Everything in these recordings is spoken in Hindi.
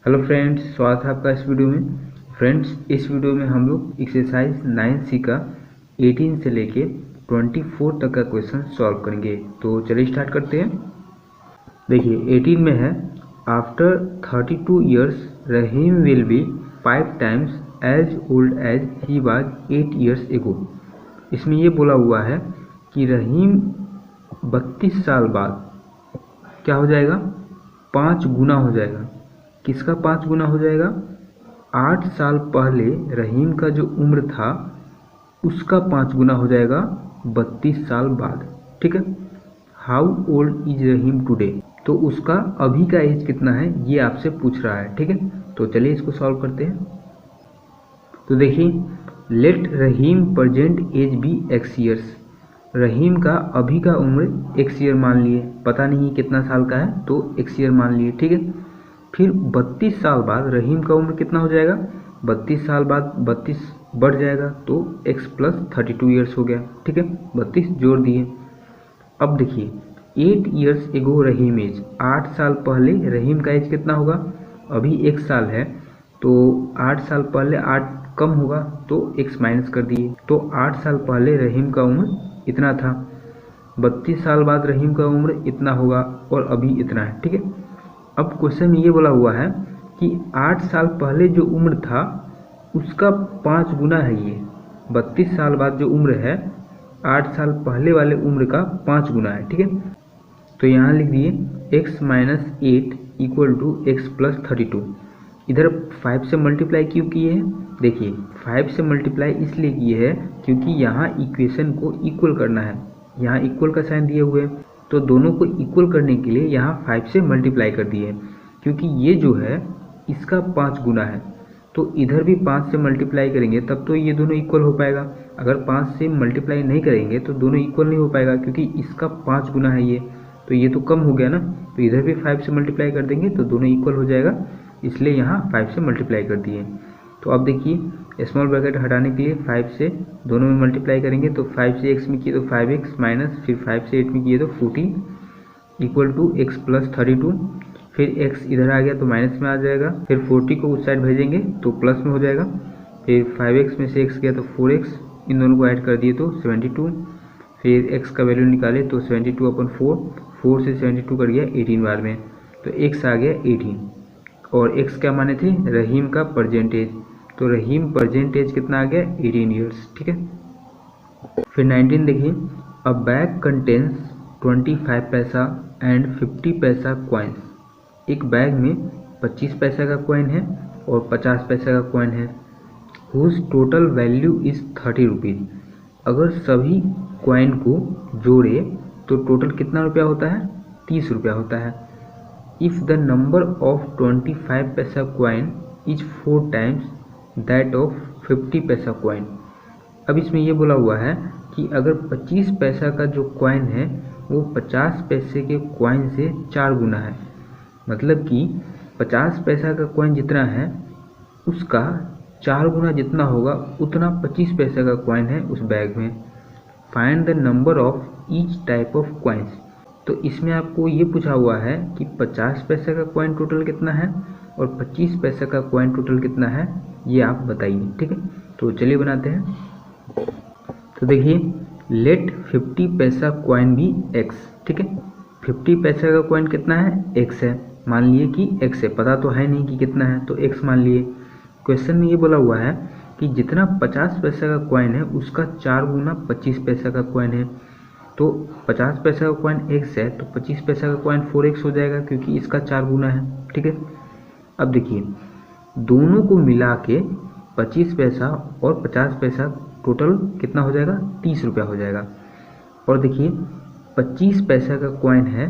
हेलो फ्रेंड्स, स्वागत है आपका इस वीडियो में। फ्रेंड्स, इस वीडियो में हम लोग एक्सरसाइज 9C का 18 से लेके 24 तक का क्वेश्चन सॉल्व करेंगे। तो चलिए स्टार्ट करते हैं। देखिए 18 में है, after 32 years Rahim will be 5 times age old as he was 8 years ago. इसमें ये बोला हुआ है कि रहीम 32 साल बाद क्या हो जाएगा, 5 गुना हो जाएगा। किसका 5 गुना हो जाएगा? 8 साल पहले रहीम का जो उम्र था उसका 5 गुना हो जाएगा 32 साल बाद। ठीक है। How old is Rahim today, तो उसका अभी का एज कितना है ये आपसे पूछ रहा है। ठीक है, तो चलिए इसको सॉल्व करते हैं। तो देखिए, let Rahim present age be x years. Rahim का अभी का उम्र एक्स ईयर मान लिए, पता नहीं कितना साल का है तो एक्स ईयर मान लिए। ठीक है, फिर 32 साल बाद रहीम का उम्र कितना हो जाएगा? 32 साल बाद 32 बढ़ जाएगा तो x प्लस 32 ईयर्स हो गया। ठीक है, 32 जोड़ दिए। अब देखिए 8 ईयर्स एगो रहीम एज, 8 साल पहले रहीम का एज कितना होगा? अभी 1 साल है तो 8 साल पहले 8 कम होगा तो x माइनस कर दिए। तो 8 साल पहले रहीम का उम्र इतना था, 32 साल बाद रहीम का उम्र इतना होगा और अभी इतना है। ठीक है, अब क्वेश्चन में ये बोला हुआ है कि 8 साल पहले जो उम्र था उसका 5 गुना है ये। 32 साल बाद जो उम्र है 8 साल पहले वाले उम्र का 5 गुना है। ठीक है, तो यहाँ लिख दिए x minus 8 equal to x plus 32। इधर 5 से मल्टीप्लाई क्यों किए हैं? देखिए 5 से मल्टीप्लाई इसलिए किए हैं क्योंकि यहाँ इक्वेशन को इक्वल करना है। यहाँ इक्वल का साइन दिए हुए हैं तो दोनों को इक्वल करने के लिए यहाँ 5 से मल्टीप्लाई कर दिए हैं। क्योंकि ये जो है इसका 5 गुना है तो इधर भी 5 से मल्टीप्लाई करेंगे तब तो ये दोनों इक्वल हो पाएगा। अगर 5 से मल्टीप्लाई नहीं करेंगे तो दोनों इक्वल नहीं हो पाएगा क्योंकि इसका 5 गुना है ये, तो ये तो कम हो गया ना। तो इधर भी 5 से मल्टीप्लाई कर देंगे तो दोनों इक्वल हो जाएगा, इसलिए यहाँ 5 से मल्टीप्लाई कर दिए। तो अब देखिए स्मॉल ब्रैकेट हटाने के लिए 5 से दोनों में मल्टीप्लाई करेंगे तो 5 से x में किए तो 5x माइनस फिर 5 से 8 में किए तो 14 इक्वल टू एक्स प्लस 32। फिर x इधर आ गया तो माइनस में आ जाएगा, फिर 40 को उस साइड भेजेंगे तो प्लस में हो जाएगा। फिर 5x में से x गया तो 4x, इन दोनों को ऐड कर दिए तो 72। फिर x का वैल्यू निकाले तो 72/4, 4 से 72 कट गया 18 बार में, तो x आ गया 18। और x क्या माने थे? रहीम का परसेंटेज, तो रहीम परसेंटेज कितना आ गया? 18 ईयर्स। ठीक है, फिर 19 देखिए, अ बैग कंटेन्स 25 पैसा एंड 50 पैसा कॉइन्स। एक बैग में 25 पैसा का कॉइन है और 50 पैसा का कॉइन है। Whose total value is 30 rupees. अगर सभी कॉइन को जोड़े तो टोटल कितना रुपया होता है? 30 रुपया होता है। इफ़ द नंबर ऑफ 25 पैसा coin is 4 times that of 50 पैसा कॉइन। अब इसमें ये बोला हुआ है कि अगर 25 पैसा का जो कॉइन है वो 50 पैसे के कॉइन से 4 गुना है, मतलब कि 50 पैसा का कॉइन जितना है उसका 4 गुना जितना होगा उतना 25 पैसा का कॉइन है उस बैग में। Find the number of each type of coins. तो इसमें आपको ये पूछा हुआ है कि 50 पैसे का कॉइन टोटल कितना है और 25 पैसे का कॉइन टोटल कितना है, ये आप बताइए। ठीक है, तो चलिए बनाते हैं। तो देखिए लेट 50 पैसा कॉइन भी x। ठीक है, 50 पैसे का कॉइन कितना है? x है, मान लिए कि x है, पता तो है नहीं कि कितना है तो x मान लिए। क्वेश्चन में ये बोला हुआ है कि जितना 50 पैसे का कॉइन है उसका 4 गुना 25 पैसा का कॉइन है। तो 50 पैसा का कॉइन x है तो 25 पैसा का कॉइन 4x हो जाएगा क्योंकि इसका 4 गुना है। ठीक है, अब देखिए दोनों को मिला के 25 पैसा और 50 पैसा टोटल कितना हो जाएगा? 30 रुपया हो जाएगा। और देखिए 25 पैसा का कॉइन है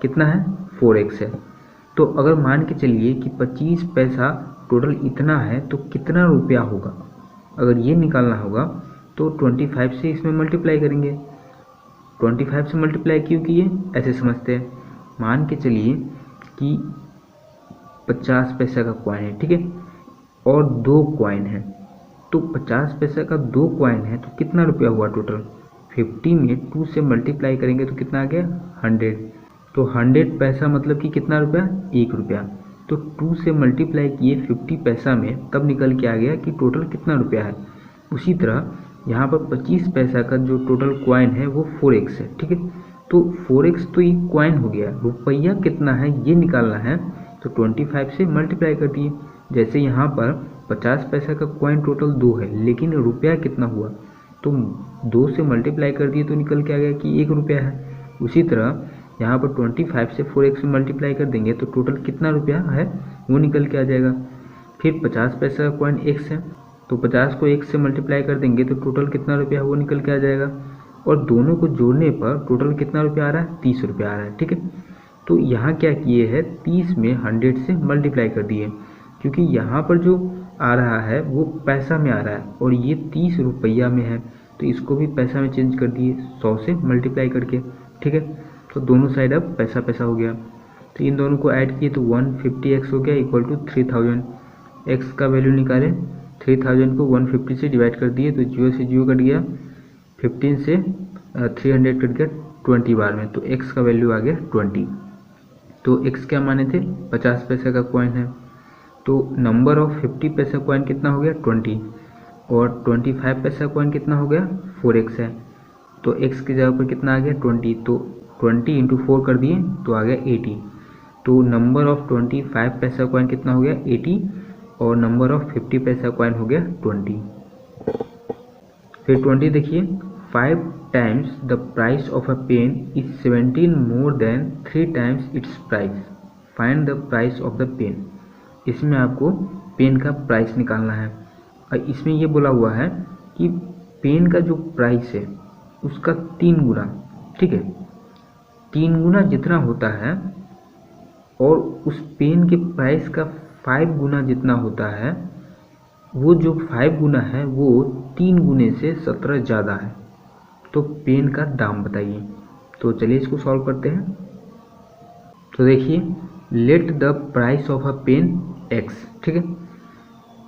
कितना है? 4x है। तो अगर मान के चलिए कि 25 पैसा टोटल इतना है तो कितना रुपया होगा, अगर ये निकालना होगा तो 25 से इसमें मल्टीप्लाई करेंगे। 25 से मल्टीप्लाई क्यों किए ऐसे समझते हैं। मान के चलिए कि 50 पैसा का कॉइन है, ठीक है, और 2 कॉइन है, तो 50 पैसा का 2 कॉइन है तो कितना रुपया हुआ टोटल? 50 में 2 से मल्टीप्लाई करेंगे तो कितना आ गया? 100। तो 100 पैसा मतलब कि कितना रुपया? 1 रुपया। तो 2 से मल्टीप्लाई किए 50 पैसा में, तब निकल के आ गया कि टोटल कितना रुपया है। उसी तरह यहाँ पर 25 पैसा का जो टोटल कॉइन है वो 4x है, ठीक है। तो 4x तो ये कॉइन हो गया, रुपया कितना है ये निकालना है, तो 25 से मल्टीप्लाई कर दिए। जैसे यहाँ पर 50 पैसा का कॉइन टोटल 2 है, लेकिन रुपया कितना हुआ, तो 2 से मल्टीप्लाई कर दिए तो निकल के आ गया कि 1 रुपया है। उसी तरह यहाँ पर 25 से 4x से मल्टीप्लाई कर देंगे तो टोटल कितना रुपया है वो निकल के आ जाएगा। फिर 50 पैसा का कॉइन x है, तो 50 को 1 से मल्टीप्लाई कर देंगे तो टोटल कितना रुपया है वो निकल के आ जाएगा। और दोनों को जोड़ने पर टोटल कितना रुपया आ रहा है, 30 रुपया आ रहा है, ठीक है। तो यहाँ क्या किए हैं, 30 में 100 से मल्टीप्लाई कर दिए, क्योंकि यहाँ पर जो आ रहा है वो पैसा में आ रहा है और ये 30 रुपया में है, तो इसको भी पैसा में चेंज कर दिए 100 से मल्टीप्लाई करके, ठीक है। तो दोनों साइड अब पैसा पैसा हो गया। तो इन दोनों को ऐड किए तो 150x हो गया इक्वल टू 3000। x का वैल्यू निकाले, 3000 को 150 से डिवाइड कर दिए तो 0 से 0 कट गया, 15 से 300 कट गया 20 बार में, तो x का वैल्यू आ गया 20। तो x क्या माने थे, 50 पैसा का कॉइन है, तो नंबर ऑफ 50 पैसा कॉइन कितना हो गया 20, और 25 पैसा कॉइन कितना हो गया 4x है, तो x की जगह पर कितना आ गया 20, तो 20 इंटू 4 कर दिए तो आ गया 80। तो नंबर ऑफ 25 पैसा कॉइन कितना हो गया 80, और नंबर ऑफ 50 पैसा कॉइन हो गया 20। फिर 20 देखिए, 5 times the price of a pen is 17 more than 3 times its price. Find the price of the pen. इसमें आपको पेन का प्राइस निकालना है, और इसमें ये बोला हुआ है कि पेन का जो प्राइस है उसका 3 गुना, ठीक है, 3 गुना जितना होता है, और उस पेन के प्राइस का 5 गुना जितना होता है, वो जो 5 गुना है वो 3 गुने से 17 ज़्यादा है, तो पेन का दाम बताइए। तो चलिए इसको सॉल्व करते हैं। तो देखिए, let the price of a pen x, ठीक है,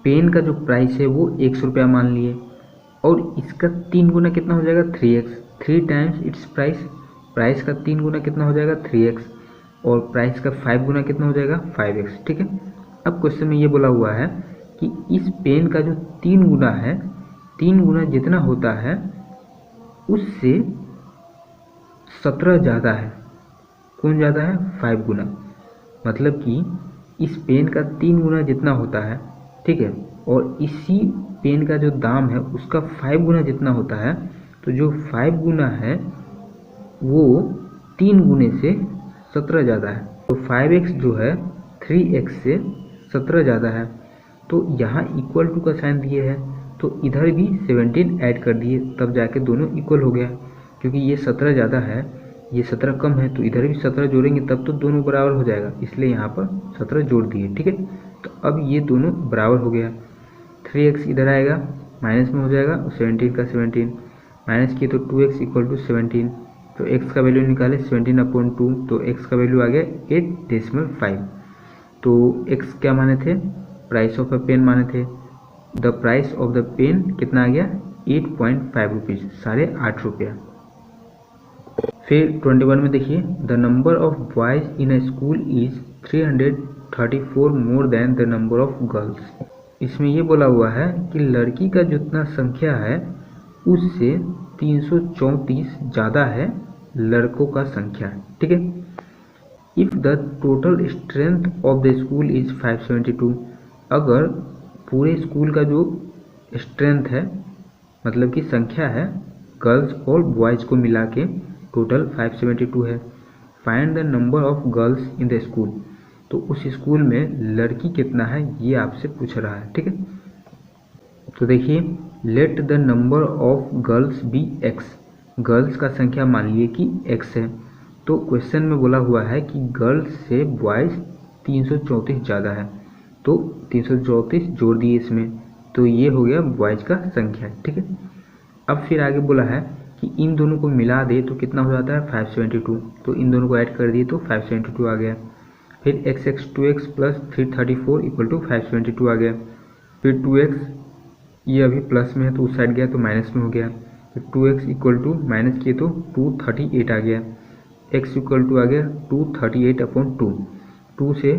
पेन का जो प्राइस है वो 100 रुपया मान लिए, और इसका 3 गुना कितना हो जाएगा 3x, 3 times it's price, price का 3 गुना कितना हो जाएगा 3x, और प्राइस का 5 गुना कितना हो जाएगा 5x, ठीक है। अब क्वेश्चन में ये बोला हुआ है कि इस पेन का जो 3 गुना है, 3 गुना जितना होता है उससे 17 ज़्यादा है, कौन ज़्यादा है 5 गुना, मतलब कि इस पेन का 3 गुना जितना होता है, ठीक है, और इसी पेन का जो दाम है उसका 5 गुना जितना होता है, तो जो 5 गुना है वो 3 गुने से 17 ज़्यादा है, तो 5x जो है 3x से 17 ज़्यादा है। तो यहाँ इक्वल टू का साइन दिए है, तो इधर भी 17 ऐड कर दिए, तब जाके दोनों इक्वल हो गया, क्योंकि ये 17 ज़्यादा है, ये 17 कम है, तो इधर भी 17 जोड़ेंगे तब तो दोनों बराबर हो जाएगा, इसलिए यहाँ पर 17 जोड़ दिए, ठीक है। तो अब ये दोनों बराबर हो गया, 3x इधर आएगा माइनस में हो जाएगा, और 17 का 17 माइनस किए तो 2x इक्वल टू 17, तो x का वैल्यू निकाले 17/2, तो x का वैल्यू आ गया 8.5। तो x क्या माने थे, प्राइस ऑफ अ पेन माने थे, the price of the pen कितना आ गया 8.5 रुपीज़, 8.5 रुपया। फिर 21 में देखिए, the number of boys in a school is 334 more than the number of girls. इसमें ये बोला हुआ है कि लड़की का जितना संख्या है उससे 334 ज़्यादा है लड़कों का संख्या, ठीक है। If the total strength of the school is 572, अगर पूरे स्कूल का जो स्ट्रेंथ है, मतलब कि संख्या है, गर्ल्स और बॉयज़ को मिला के टोटल 572 है, find the number of girls in the school, तो उस स्कूल में लड़की कितना है ये आपसे पूछ रहा है, ठीक है। तो देखिए, let the number of girls be x, girls का संख्या मान लिए कि x है, तो क्वेश्चन में बोला हुआ है कि गर्ल्स से बॉयज़ 334 ज़्यादा है, तो 334 जोड़ दिए इसमें, तो ये हो गया बॉयज़ का संख्या, ठीक है। अब फिर आगे बोला है कि इन दोनों को मिला दे तो कितना हो जाता है 572, तो इन दोनों को ऐड कर दिए तो 572 आ गया। फिर x 2x plus 334 equal to 572 आ गया। फिर 2x ये अभी प्लस में है तो उस साइड गया तो माइनस में हो गया, फिर 2x इक्वल टू माइनस किए तो 238 आ गया, x इक्वल टू आ गया 238/2, 2 से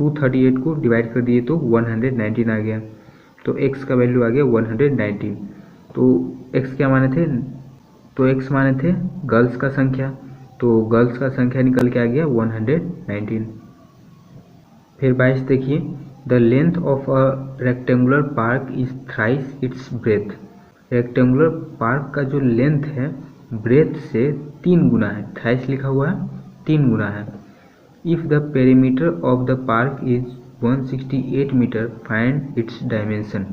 238 को डिवाइड कर दिए तो 119 आ गया। तो x का वैल्यू आ गया 119। तो x क्या माने थे? तो x माने थे गर्ल्स का संख्या, तो गर्ल्स का संख्या निकल के आ गया 119। फिर 22 देखिए, the length of a rectangular park is thrice it's breath. Rectangular park का जो लेंथ है ब्रेथ से 3 गुना है, थ्राइस लिखा हुआ है 3 गुना है। If the perimeter of the park is 168 metre find its dimension.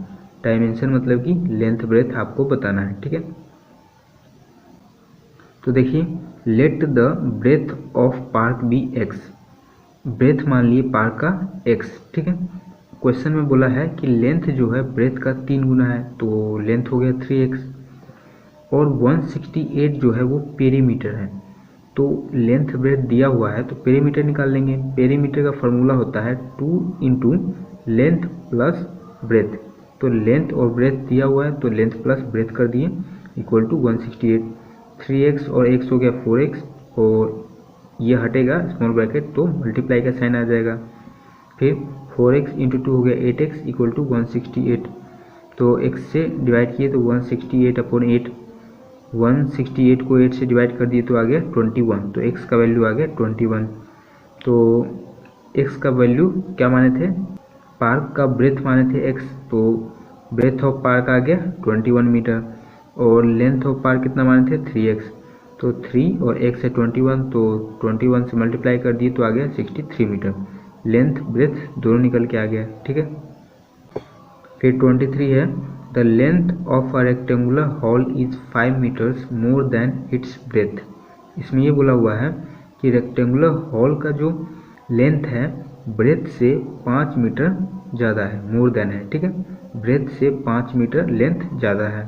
Dimension मतलब कि लेंथ ब्रेथ आपको बताना है, ठीक है। तो देखिए, let the breadth of park be x. Breadth मान लिए पार्क का x, ठीक है। क्वेश्चन में बोला है कि लेंथ जो है ब्रेथ का 3 गुना है, तो लेंथ हो गया 3x। और 168 जो है वो पेरीमीटर है, तो लेंथ ब्रेथ दिया हुआ है तो पेरीमीटर निकाल लेंगे। पेरीमीटर का फॉर्मूला होता है 2 इंटू लेंथ प्लस ब्रेथ। तो लेंथ और ब्रेथ दिया हुआ है तो लेंथ प्लस ब्रेथ कर दिए इक्वल टू 168। 3x और x हो गया 4x, और ये हटेगा स्मॉल ब्रैकेट तो मल्टीप्लाई का साइन आ जाएगा। फिर 4x इंटू 2 हो गया 8x इक्वल टू 168। तो x से डिवाइड किए तो 168 अपॉन 8, 168 को 8 से डिवाइड कर दिए तो आ गया 21। तो x का वैल्यू आ गया 21। तो x का वैल्यू क्या माने थे? पार्क का ब्रेथ माने थे x, तो ब्रेथ ऑफ पार्क आ गया 21 मीटर, और लेंथ ऑफ पार्क कितना माने थे 3x। तो 3 और x है 21, तो 21 से मल्टीप्लाई कर दिए तो आ गया 63 मीटर। लेंथ ब्रेथ दोनों निकल के आ गया, ठीक है। फिर 23 है, the length of a rectangular hall is 5 metres more than its breadth. इसमें ये बोला हुआ है कि रेक्टेंगुलर हॉल का जो लेंथ है ब्रेथ से 5 मीटर ज़्यादा है, मोर देन है, ठीक है। ब्रेथ से 5 मीटर लेंथ ज़्यादा है।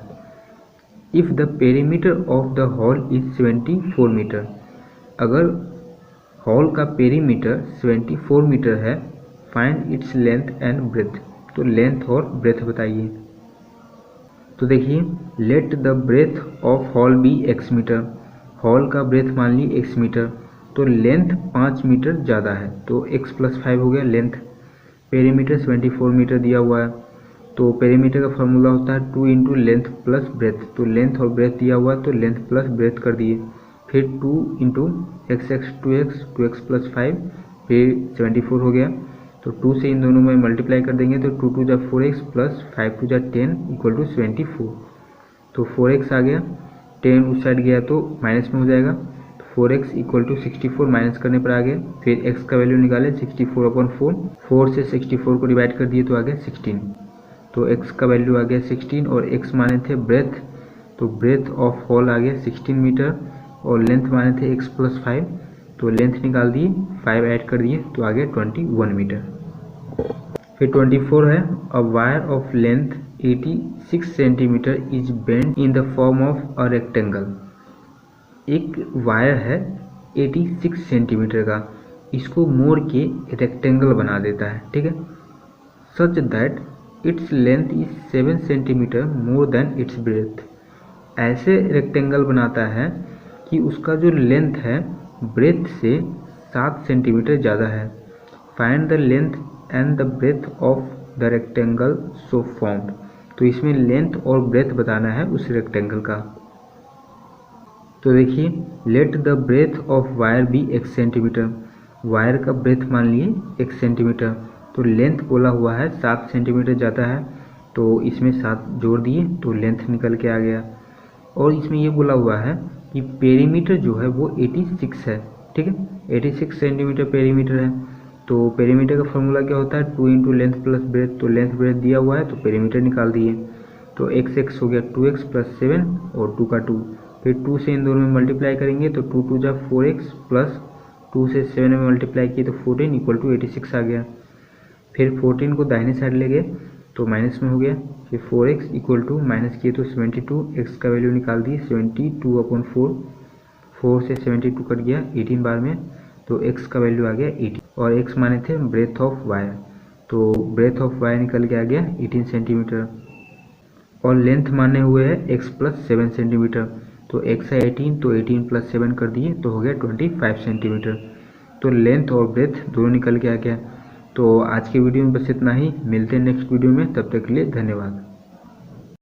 If the perimeter of the hall is 74 metre. अगर हॉल का पेरीमीटर 74 मीटर है, find its length and breadth. तो लेंथ और ब्रेथ बताइए। तो देखिए, let the breadth of hall be x metre. Hall का ब्रेथ मान ली x मीटर, तो लेंथ 5 मीटर ज़्यादा है, तो x प्लस 5 हो गया लेंथ। पेरीमीटर 74 मीटर दिया हुआ है, तो पेरीमीटर का फॉर्मूला होता है 2 इंटू लेंथ प्लस ब्रेथ। तो लेंथ और ब्रेथ दिया हुआ है तो लेंथ प्लस ब्रेथ कर दिए। फिर 2 इंटू एक्स 2x प्लस 5, फिर 74 हो गया। तो 2 से इन दोनों में मल्टीप्लाई कर देंगे तो 2 2 जा 4x प्लस 5 2 जा 10 इक्वल टू 74। तो 4x आ गया, 10 उस साइड गया तो माइनस में हो जाएगा। 4x इक्वल टू 64 माइनस करने पर आ गया। फिर x का वैल्यू निकाले 64 अपॉन 4, 4 से 64 को डिवाइड कर दिए तो आ गया 16। तो x का वैल्यू आ गया 16, और x माने थे ब्रेथ, तो ब्रेथ ऑफ हॉल आ गया 16 मीटर, और लेंथ माने थे x प्लस 5, तो लेंथ निकाल दिए 5 ऐड कर दिए तो आ गया 21 मीटर। फिर 24 है, a wire of length 86 centimetre is bend in the form of a rectangle. एक वायर है 86 सेंटीमीटर का, इसको मोड़ के रेक्टेंगल बना देता है, ठीक है। Such that its length is 7 centimetre more than its breath. ऐसे रेक्टेंगल बनाता है कि उसका जो लेंथ है ब्रेथ से 7 सेंटीमीटर ज़्यादा है। Find the length and the breadth of the rectangle so formed. तो इसमें लेंथ और ब्रेथ बताना है उस रेक्टेंगल का। तो देखिए, let the breadth of wire be x centimetre. Wire का ब्रेथ मान लिए x सेंटीमीटर, तो लेंथ बोला हुआ है 7 सेंटीमीटर ज़्यादा है, तो इसमें 7 जोड़ दिए तो लेंथ निकल के आ गया। और इसमें ये बोला हुआ है कि पेरीमीटर जो है वो 86 है, ठीक है। 86 सेंटीमीटर पेरीमीटर है, तो पेरीमीटर का फॉर्मूला क्या होता है 2 इंटू लेंथ प्लस ब्रेथ। तो लेंथ ब्रेथ दिया हुआ है तो पेरीमीटर निकाल दिए। तो x हो गया 2x प्लस 7 और 2 का 2। फिर 2 से इन दोनों में मल्टीप्लाई करेंगे तो 2 2 जा 4x प्लस 2 से 7 में मल्टीप्लाई किए तो 14 इक्वल टू 86 आ गया। फिर 14 को दाहिने साइड ले गए तो माइनस में हो गया। फिर 4x इक्वल टू माइनस किए तो 72, x का वैल्यू निकाल दिए 72 अपॉन 4, 4 से 72 कट गया 18 बार में, तो x का वैल्यू आ गया 18। और x माने थे ब्रेथ ऑफ वायर, तो ब्रेथ ऑफ वायर निकल के आ गया 18 सेंटीमीटर। और लेंथ माने हुए है x प्लस 7 सेंटीमीटर, तो x है 18, तो 18 प्लस 7 कर दिए तो हो गया 25 सेंटीमीटर। तो लेंथ और ब्रेथ दोनों निकल के आ गया। तो आज के वीडियो में बस इतना ही, मिलते हैं नेक्स्ट वीडियो में, तब तक के लिए धन्यवाद।